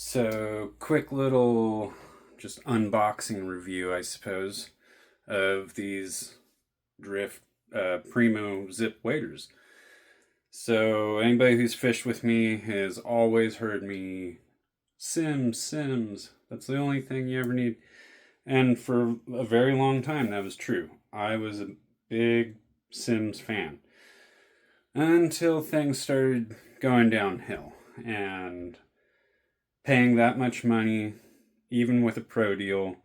So, quick little just unboxing review, I suppose, of these Dryft Primo Zip waders. So, anybody who's fished with me has always heard me, Sims, that's the only thing you ever need. And for a very long time, that was true. I was a big Sims fan until things started going downhill. And paying that much money, even with a pro deal,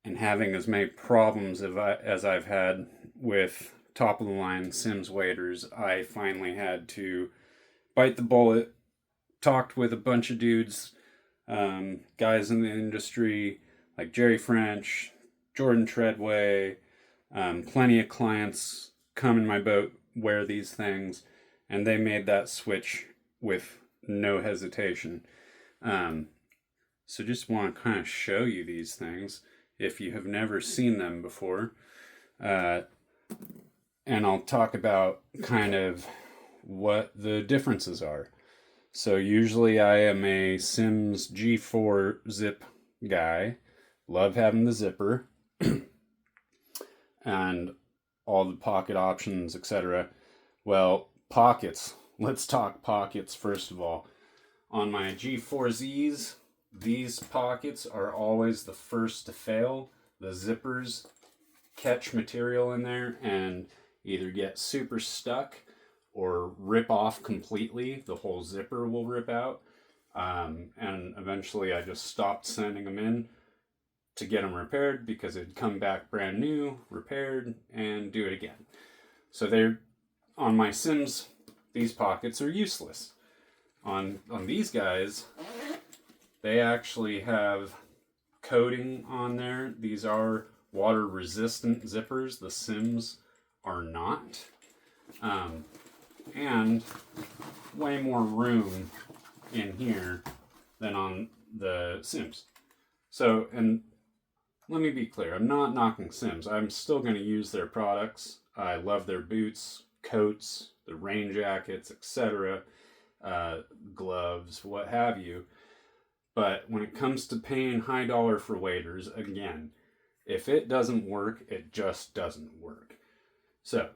and having as many problems as I've had with top of the line Sims waders, I finally had to bite the bullet. Talked with a bunch of dudes, guys in the industry like Jerry French, Jordan Treadway, plenty of clients come in my boat, wear these things, and they made that switch with no hesitation. So just want to kind of show you these things if you have never seen them before. And I'll talk about kind of what the differences are. So usually I am a Sims G4 zip guy. Love having the zipper and all the pocket options, etc. Well, pockets. Let's talk pockets first of all. On my G4Zs, these pockets are always the first to fail. The zippers catch material in there and either get super stuck or rip off completely. The whole zipper will rip out. And eventually I just stopped sending them in to get them repaired because it'd come back brand new, repaired, and do it again. So they're, on my Sims, these pockets are useless. On these guys, they actually have coating on there. These are water resistant zippers. The Sims are not. And way more room in here than on the Sims. So, and let me be clear, I'm not knocking Sims. I'm still going to use their products. I love their boots, coats, the rain jackets, etc., gloves, what have you. But when it comes to paying high dollar for waders, again, if it doesn't work, it just doesn't work. So,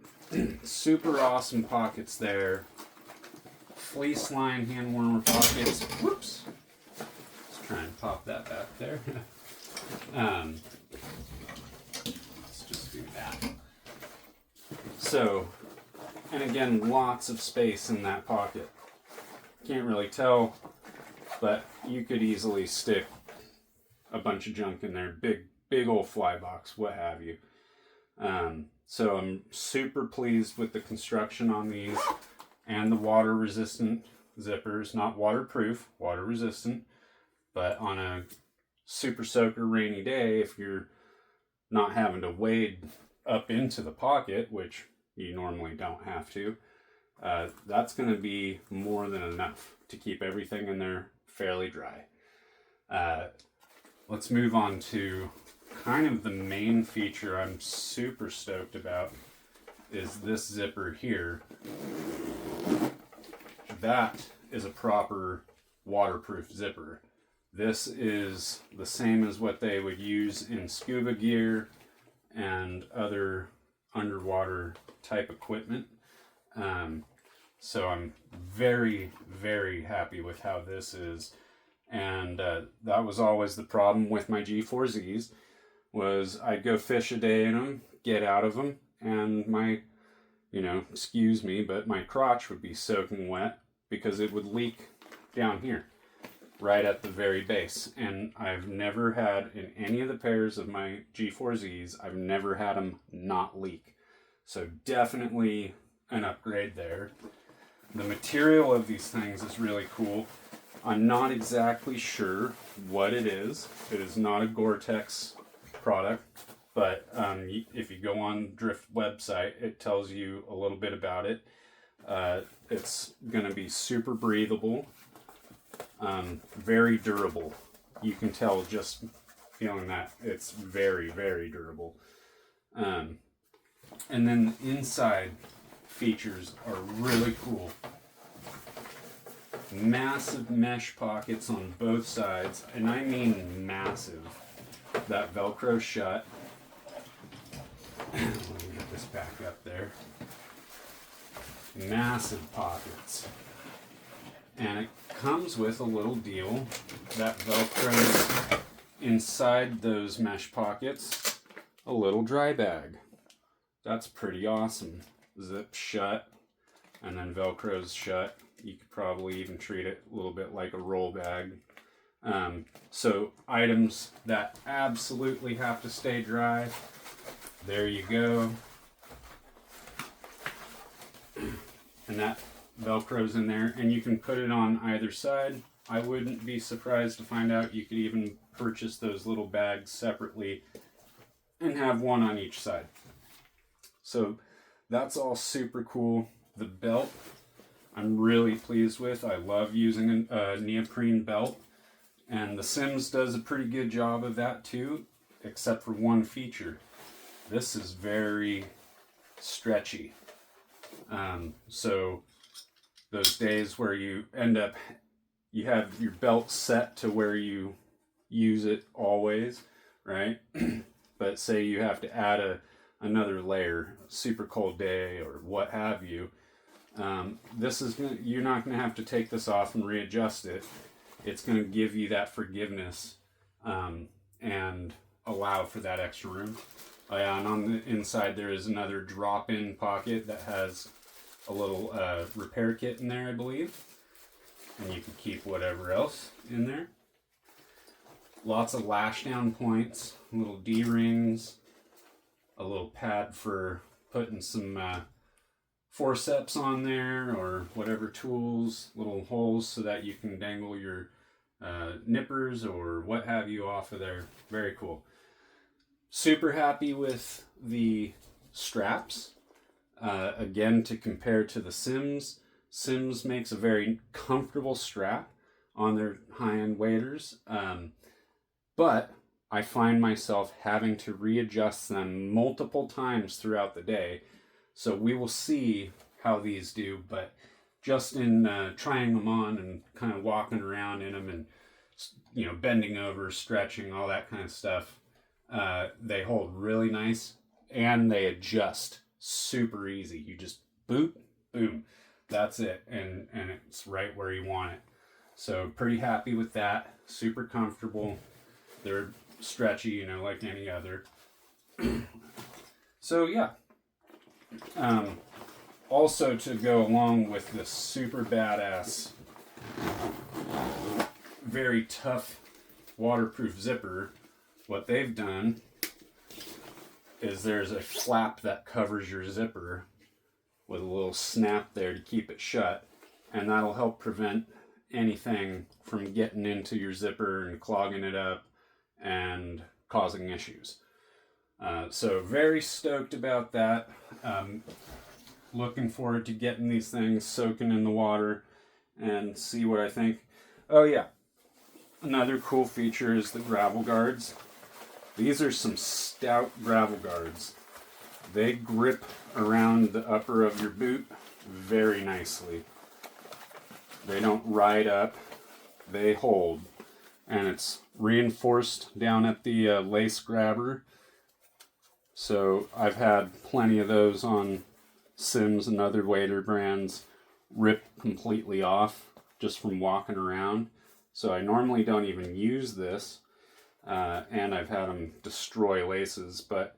super awesome pockets there. Fleece line hand warmer pockets. Whoops. Let's try and pop that back there. Let's just do that. So, and again, lots of space in that pocket. Can't really tell, but you could easily stick a bunch of junk in there. Big old fly box, what have you. So I'm super pleased with the construction on these and the water resistant zippers. Not waterproof, water resistant. But on a super soaker rainy day, if you're not having to wade up into the pocket, which you normally don't have to, that's going to be more than enough to keep everything in there fairly dry. Let's move on to kind of the main feature I'm super stoked about is this zipper here. That is a proper waterproof zipper. This is the same as what they would use in scuba gear and other underwater type equipment. So I'm very, very happy with how this is. And that was always the problem with my G4Zs, was I'd go fish a day in them, get out of them, and my, excuse me, but my crotch would be soaking wet because it would leak down here, right at the very base. And I've never had, in any of the pairs of my G4Zs, I've never had them not leak. So definitely an upgrade there. The material of these things is really cool. I'm not exactly sure what it is. It is not a Gore-Tex product, but if you go on Dryft website, it tells you a little bit about it. It's going to be super breathable, very durable. You can tell just feeling that it's very, very durable. And then the inside features are really cool. massive mesh pockets on both sides, and I mean massive. That Velcro shut. Let me get this back up there. Massive pockets. And it comes with a little deal that Velcros inside those mesh pockets a little dry bag. That's pretty awesome. Zip shut, and then Velcro's shut. You could probably even treat it a little bit like a roll bag. So items that absolutely have to stay dry, there you go. And that Velcro's in there, and you can put it on either side. I wouldn't be surprised to find out you could even purchase those little bags separately and have one on each side. So that's all super cool. The belt, I'm really pleased with. I love using a neoprene belt, and the Sims does a pretty good job of that too, except for one feature. This is very stretchy. So those days where you you have your belt set to where you use it always, right? But say you have to add another layer, super cold day or what have you. You're not going to have to take this off and readjust it. It's going to give you that forgiveness and allow for that extra room. Oh yeah, and on the inside there is another drop-in pocket that has a little repair kit in there, I believe. And you can keep whatever else in there. Lots of lash down points, little D-rings, a little pad for putting some forceps on there or whatever tools, little holes so that you can dangle your nippers or what have you off of there. Very cool. Super happy with the straps. Again, to compare to the Sims, Sims makes a very comfortable strap on their high-end waders, but I find myself having to readjust them multiple times throughout the day. So we will see how these do, but just in trying them on and kind of walking around in them and bending over, stretching, all that kind of stuff, they hold really nice and they adjust super easy. You just boop, boom, that's it, and it's right where you want it. So pretty happy with that. Super comfortable. They're stretchy, like any other. So yeah. Also, to go along with this super badass, very tough waterproof zipper, what they've done is there's a flap that covers your zipper with a little snap there to keep it shut, and that'll help prevent anything from getting into your zipper and clogging it up and causing issues. So very stoked about that. Looking forward to getting these things soaking in the water and see what I think. Oh yeah, another cool feature is the gravel guards. These are some stout gravel guards. They grip around the upper of your boot very nicely. They don't ride up, they hold. And it's reinforced down at the lace grabber. So I've had plenty of those on Sims and other wader brands rip completely off just from walking around. So I normally don't even use this. And I've had them destroy laces. But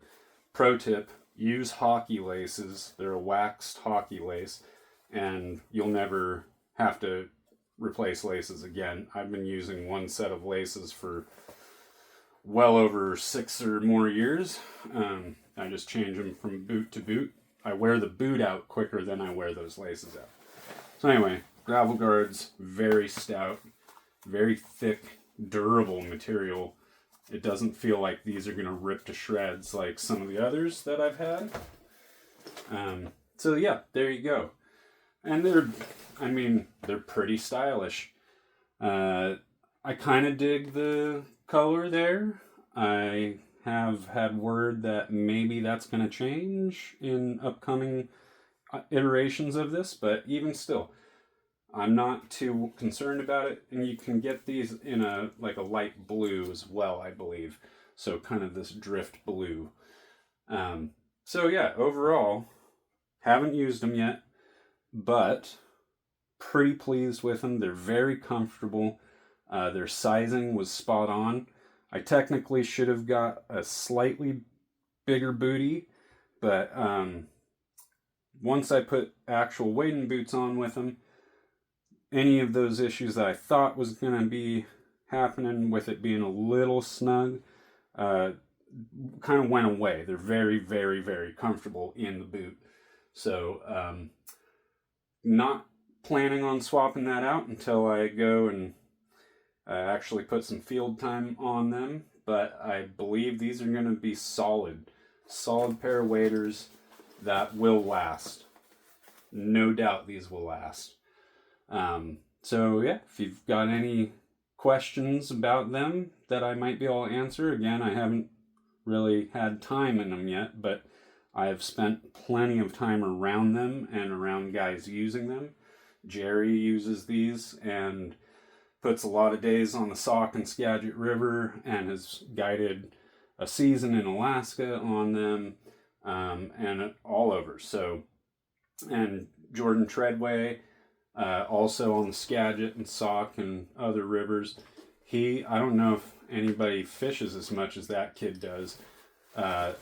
pro tip, use hockey laces. They're a waxed hockey lace. And you'll never have to replace laces again. I've been using one set of laces for well over 6 or more years. I just change them from boot to boot. I wear the boot out quicker than I wear those laces out. So anyway, gravel guards, very stout, very thick, durable material. It doesn't feel like these are going to rip to shreds like some of the others that I've had. So yeah, there you go. And they're pretty stylish. I kind of dig the color there. I have had word that maybe that's going to change in upcoming iterations of this, but even still, I'm not too concerned about it, and you can get these in a light blue as well, I believe. So kind of this drift blue. So yeah, overall, haven't used them yet, but pretty pleased with them. They're very comfortable. Their sizing was spot on. I technically should have got a slightly bigger booty, but once I put actual wading boots on with them, any of those issues that I thought was going to be happening with it being a little snug kind of went away. They're very, very, very comfortable in the boot. So, not planning on swapping that out until I go and actually put some field time on them. But I believe these are going to be solid pair of waders that will last. No doubt these will last. So yeah, if you've got any questions about them that I might be able to answer, again, I haven't really had time in them yet, but I have spent plenty of time around them and around guys using them. Jerry uses these and puts a lot of days on the Sauk and Skagit River and has guided a season in Alaska on them, and all over. So, and Jordan Treadway, also on the Skagit and Sauk and other rivers. I don't know if anybody fishes as much as that kid does.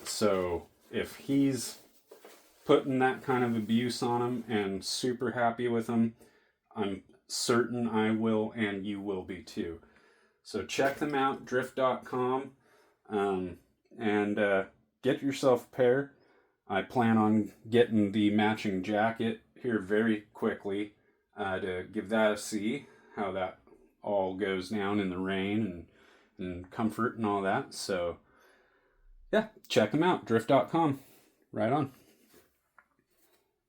So if he's putting that kind of abuse on him and super happy with him, I'm certain I will, and you will be too. So check them out, Dryft.com, and get yourself a pair. I plan on getting the matching jacket here very quickly to give that a see, how that all goes down in the rain and comfort and all that. So yeah, check them out, Dryft.com. Right on.